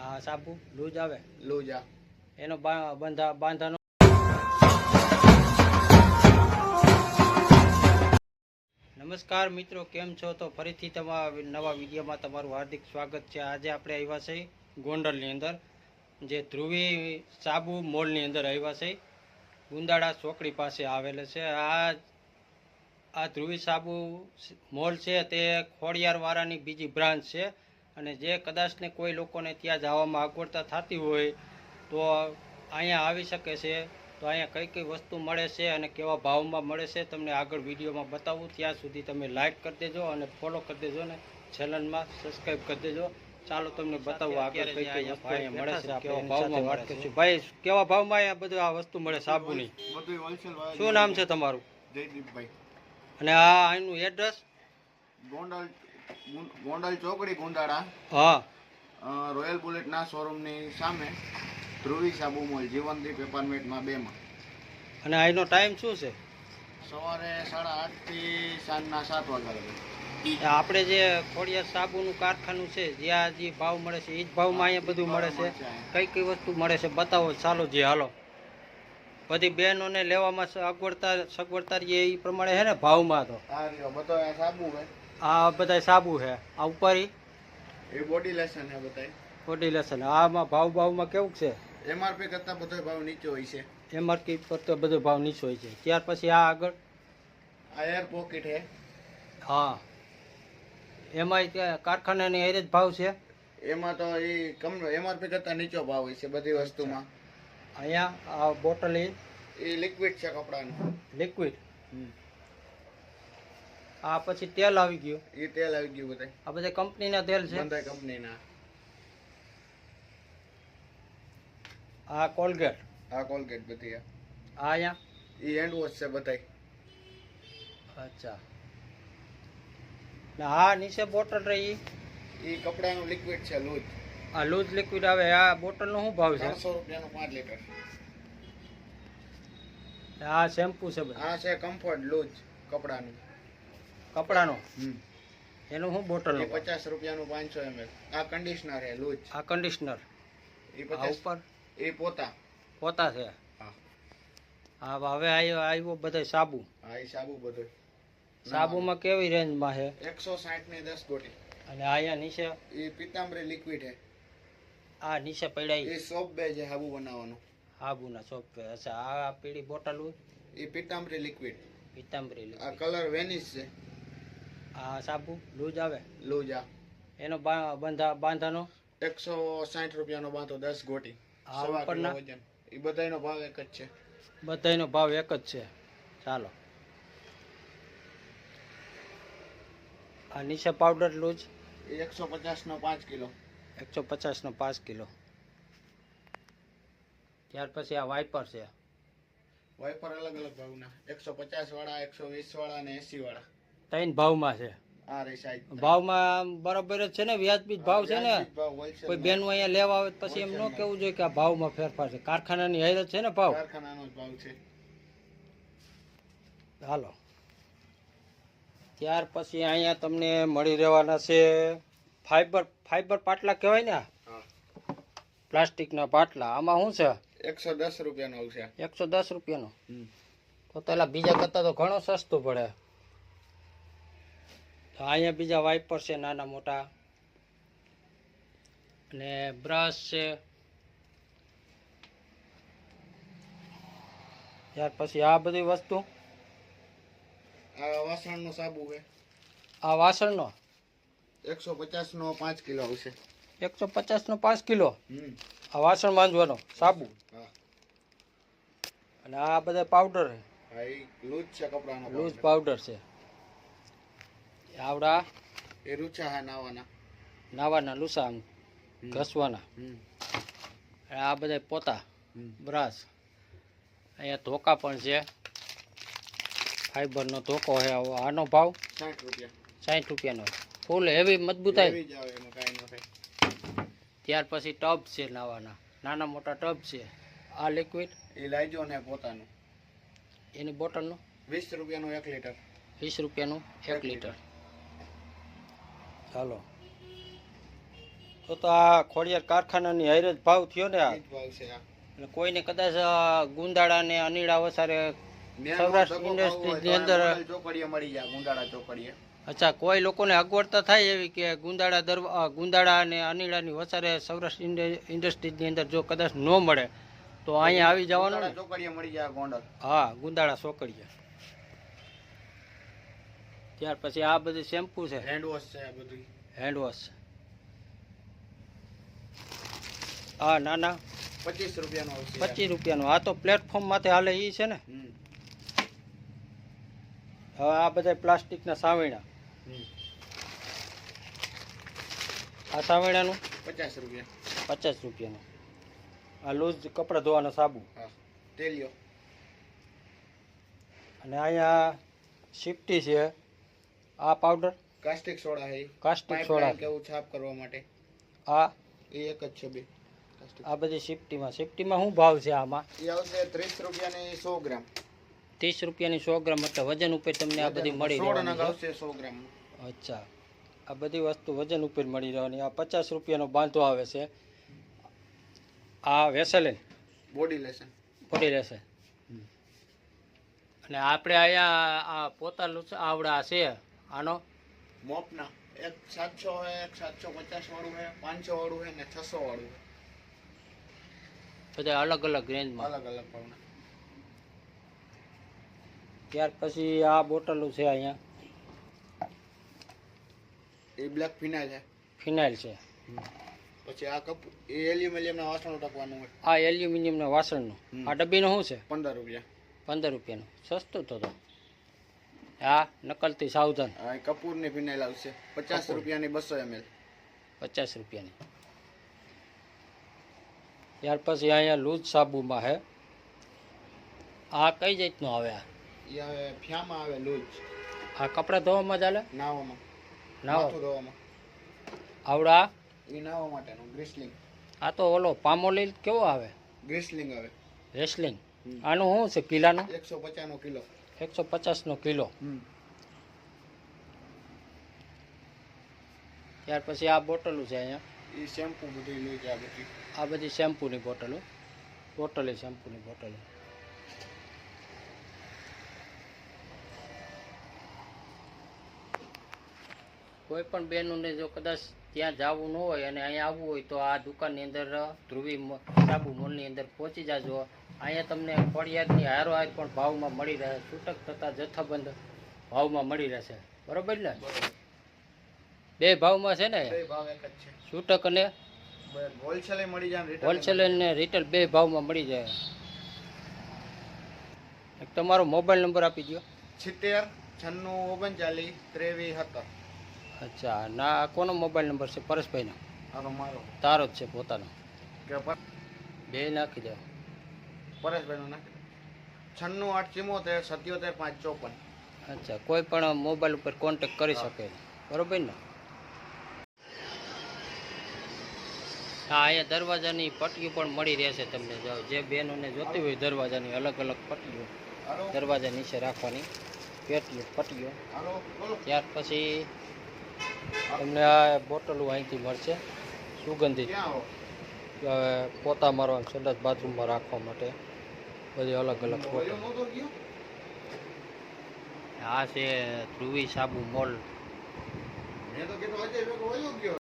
આ સાબુ લૂજ આવે લૂજા એનો બાંધાનો. નમસ્કાર મિત્રો, કેમ છો? તો ફરીથી તમારા નવા વિડીયોમાં તમારું હાર્દિક સ્વાગત છે. આજે આપણે આવ્યા છે ગોંડલની અંદર, જે ધ્રુવી સાબુ મોલની અંદર આવ્યા છે. ગુંદાળા ચોકડી પાસે આવેલા છે. આ ધ્રુવી સાબુ મોલ છે તે ખોડિયારવાળાની બીજી બ્રાન્ચ છે. અને જે કદાચને કોઈ લોકોને ત્યાં જવામાં અગવડતા થતી હોય તો અહીંયા આવી શકે છે. તો અહીંયા કઈ કઈ વસ્તુ મળે છે અને કેવા ભાવમાં મળે છે તમને આગળ વિડીયોમાં બતાવું. ત્યાં સુધી તમે લાઈક કરી દેજો અને ફોલો કરી દેજો ને ચેનલમાં સબસ્ક્રાઈબ કરી દેજો. ચાલો તમને બતાવું આગળ કઈ કઈ વસ્તુ અહીંયા મળે છે, કેવા ભાવમાં વાત કરીશું. ભાઈ, કેવા ભાવમાં અહીંયા બધું આ વસ્તુ મળે સાબુની? શું નામ છે તમારું? જયદીપભાઈ. અને આ એનું એડ્રેસ? ગોંડલ ચોકડી ગુંદાળા. હા, રોયલ બુલેટના શોરૂમની સામે ધ્રુવી સાબુ મોલ, જીવનદીપ એપાર્ટમેન્ટમાં 2 માં. અને આનો ટાઈમ શું છે? સવારે 8:30 થી સાંજના 7 વાગ્યા લગી. આપણે જે ખોડિયાર સાબુનું કારખાનું છે, જ્યાં જે ભાવ મળે છે એ જ ભાવમાં અહીંયા બધું મળે છે. કઈ કઈ વસ્તુ મળે છે બતાવો. ચાલો જી, હાલો. બધી બહેનોને લેવામાં સગવડતા રહીએ એ પ્રમાણે છે ને ભાવમાં? તો આ રહ્યો બધો સાબુ હે. આ બધા સાબુ છે. આ ઉપર એ બોડી લેશન હે બધાય. Body lesson. આમાં ભાવમાં કેવું છે? એમઆરપી કરતા બધો ભાવ નીચો હોય છે. એમઆરપી પર તો બધો ભાવ નીચો હોય છે. ત્યાર પછી આ આગળ આ એર પોકેટ હે. હા, એમાં કારખાનાની હારે જ ભાવ છે. એમાં તો એ એમઆરપી કરતા નીચો ભાવ હોય છે બધી વસ્તુમાં. અહીંયા આ બોટલ એ લિક્વિડ છે કપડાનું. લિક્વિડ. આ પછી તેલ આવી ગયું. એ તેલ આવી ગયું બધા. આ બધા કંપનીના તેલ છે. બધા કંપનીના. આ કોલગેટ. આ કોલગેટ બધી. આ અહીંયા એ હેન્ડ વોશ છે બધા. અચ્છા. ને આ નીચે બોટલ રહી એ કપડાનું લિક્વિડ છે, લૂઝ. આ લૂઝ લિક્વિડ આવે. આ બોટલનો શું ભાવ છે? 300 રૂપિયાનું 5 લીટર. આ શેમ્પુ છે બધા. આ છે કમ્ફર્ટ લૂઝ કપડાનું. કપડાનો. એનું શું બોટલ? 50 રૂપિયાનું 500 ml. આ કન્ડિશનર છે લૂઝ. આ કન્ડિશનર. એ આ 50. ઉપર એ પોતા છે. હા. હા, હવે આવ્યો બધા સાબુ. હા, એ સાબુ બધો. સાબુમાં કેવી રેન્જમાં છે? 160 ની 10 ગોટી. અને અહીંયા નીચે એ પીતાંબરી લિક્વિડ છે. આ નીચે પડ્યા એ સોપ બે છે સાબુ બનાવવાનું. સાબુના સોફ્ટવેર. અચ્છા, આ પીળી બોટલ એ પીતાંબરી લિક્વિડ. પીતાંબરી. આ કલર વેનિશ છે. આ સાબુ લૂજ આવે. લૂજા એનો બાંધાનો 160 રૂપિયાનો બાંધો 10 ગોટી. આ ઉપરના વજન. એ બધાનો ભાવ એક જ છે. બધાનો ભાવ એક જ છે. ચાલો. આ નીચે પાવડર લૂજ એ 150 નો 5 કિલો. 150 નો 5 કિલો. ત્યાર પછી આ વાઇપર છે. વાઇપર અલગ અલગ ભાવના. 150 વાળા, 120 વાળા અને 80 વાળા. 3 ભાવમાં છે. આ રે સાઈઝ ભાવમાં બરાબર જ છે ને? વ્યાજબી ભાવ છે ને? કોઈ બેનું અહીંયા લેવા આવે પછી એમ ન કેવું જોઈએ કે આ ભાવમાં ફેરફાર છે. કારખાનાની હારે છે ને ભાવ? કારખાનાનો જ ભાવ છે. હાલો. ત્યાર પછી અહીંયા તમને મળી રહેવાના છે ફાઈબર પાટલા કહેવાય ને? હા. પ્લાસ્ટિકના પાટલા. આમાં શું છે? 110 રૂપિયાનો આવશે. 110 રૂપિયાનો. તો પેલા બીજા કરતા તો ઘણો સસ્તું પડે. તો અહીંયા બીજા વાઇપર છે નાના મોટા, અને બ્રશ છે. ત્યાર પછી આ બધી વસ્તુ. આ વાસણનો સાબુ છે. આ વાસણનો 150 નો 5 કિલો આવશે. 150 નો 5 કિલો. આ વાસણ માંજવાનો સાબુ. હા. અને આ બધા પાવડર છે. હા, એ લૂઝ છે કપડાનો. લૂઝ પાવડર છે. આવડા એ રૂચા હે નાવાના લૂસા ઘસવાના. આ બધા પોતા, બ્રશ. અહીંયા ધોકા પણ છે. ફાઈબરનો ધોકો છે. આનો ભાવ 60 રૂપિયા. 60 રૂપિયાનો. ફૂલ હેવી મજબૂતાઈ. ત્યાર પછી ટબ છે નાવાના, નાના મોટા ટબ છે. આ લિક્વિડ એ લાઈજો ને પોતાનું. એની બોટલનું 20 રૂપિયાનું 1 લીટર. 20 રૂપિયાનું 1 લીટર. ચાલો. તો આ ખોડિયાર કારખાનાની હારે જ ભાવ થયો ને આ ઈ જ ભાવ છે આ. એટલે કોઈને કદાચ ગુંદાળા ને અનીડા વસારે નેનો સૌરાષ્ટ્ર ધક્કો ઇન્ડસ્ટ્રીઝની ખાવો હોય અંદર તો આ ગોંડલ ચોકડીએ મળી જાય, ગુંદાળા ચોકડીએ. અચ્છા કોઈ લોકોને અગવડતા થાય એવી કે ગુંદાળા અને અનીડાની વસારે સૌરાષ્ટ્ર ઇન્ડસ્ટ્રીઝની અંદર જો કદાચ ન મળે તો અહીંયા આવી જવાનું ને? ગુંદાળા ચોકડીએ મળી જાય ગોંડલ. હા, ગુંદાળા ચોકડીએ. ત્યાર પછી આ બધી શેમ્પુ છે, હેન્ડ વોશ છે આ બધું. Hand wash. હા, નાના 25 રૂપિયાનો આવશે. 25 રૂપિયાનું. આ તો પ્લેટફોર્મ માથે હાલે એ છે ને. હમ. હવે આ બધા પ્લાસ્ટિકના સાવેણા. હમ. આ સાવેણાનું 50 રૂપિયા. 50 રૂપિયાનું. આ લૂઝ કપડાં ધોવાનો સાબુ. હા, તેલિયો. અને અહીંયા સિફ્ટી છે. આ પાવડર કાસ્ટિક સોડા છે. Caustic soda. કેવું સાફ કરવા માટે. આ એ એક જ છે બે. કાસ્ટિક. આ બધી સિફ્ટીમાં શું ભાવ છે આમાં? એ આવશે 30 રૂપિયાની 100 ગ્રામ. 30 રૂપિયાની 100 ગ્રામ. એટલે વજન ઉપર તમને આ બધી મળી 16 રહેવાની નગ છે. આવશે 100 ગ્રામ. અચ્છા, આ બધી વસ્તુ વજન ઉપર મળી રહેવાની. આ 50 રૂપિયાનો બાંધો આવે છે. આ વેસેલિન બોડી લેશન. પડી રહેશે. અને આપણે અહીંયા આ પોતાનું આવડા છે આનો મોપના એક 700 હે, એક 750 વાળું હે, 500 વાળું હે ને 600 વાળું હે. બધા અલગ અલગ રેન્જમાં. અલગ અલગ ભાવના. ત્યાર પછી આ બોટલો છે અહીંયા. એ બ્લેક ફિનાઇલ છે. ફિનાઇલ છે. પછી આ કપ એ એલ્યુમિનિયમના વાસણો ટાકવાનું હોય. આ એલ્યુમિનિયમના વાસણનું. આ ડબ્બીનું શું છે? 15 રૂપિયા. 15 રૂપિયાનું. સસ્તું તો. આ નકલથી સાવધાન. આ કપૂરની ફિનાઇલ આવશે 50 રૂપિયાની 200 ml. 50 રૂપિયાની. ત્યાર પછી અહીંયા લૂઝ સાબુમાં છે. આ કઈ જાતનું આવે? આ એ હવે ફ્યામાં આવે લૂજ. આ કપડાં ધોવામાં ચાલે? નાવામાં. નાવા માથું ધોવામાં. આવડા. એ નાવા માટેનું ગ્રીસલિંગ. આ તો ઓલો પામોલીલ કેવો આવે? ગ્રીસલિંગ આવે. રેસલિંગ. આનું શું છે કિલાનું? 150 નો કિલો. 150 કિલો. ત્યાર પછી આ બોટલું છે અહીંયા. એ શેમ્પુ બધું લઈ જાય બધી. આ બધી શેમ્પૂની બોટલો. ટોટલી શેમ્પૂની બોટલો. કોઈ પણ બહેનોને જો કદાચ ત્યાં જવું ન હોય અને અહીંયા આવવું હોય તો આ દુકાનની અંદર ધ્રુવી સાબુ મોલની અંદર પહોંચી જાજો. અહીંયા તમને ખોડિયારની હારોહાર પણ ભાવમાં મળી રહે. છૂટક તથા જથ્થાબંધ ભાવમાં મળી રહેશે. બરોબર ને? બે ભાવમાં છે ને? બે ભાવ એક જ છે. છૂટક અને હોલસેલ મળી જાય. હોલસેલ અને રિટેલ બે ભાવમાં મળી જાય. એક તમારો મોબાઈલ નંબર આપી દો. 70 96 39 23 17. અચ્છા, ના કોનો મોબાઈલ નંબર છે? પરેશભાઈનો? આનો મારો. તારો જ છે પોતાનો? કે બે નાખી દો. પરેશભાઈનો નાખી. 96 874 77 554. અચ્છા, કોઈ પણ મોબાઈલ ઉપર કોન્ટેક કરી શકે. બરોબર ને? હા, અહીંયા દરવાજાની પટ્ટીઓ પણ મળી રહેશે તમને. જે બહેનોને જોતી હોય દરવાજાની અલગ અલગ પટ્ટીઓ દરવાજા નીચે રાખવાની પટ્ટીઓ. ત્યાર પછી તમને આ બોટલો અહીંથી મળશે સુગંધિત. પોતા મારવા, સંડાસ બાથરૂમમાં રાખવા માટે બધી અલગ અલગ બોટલ. આ છે ધ્રુવી સાબુ મોલ.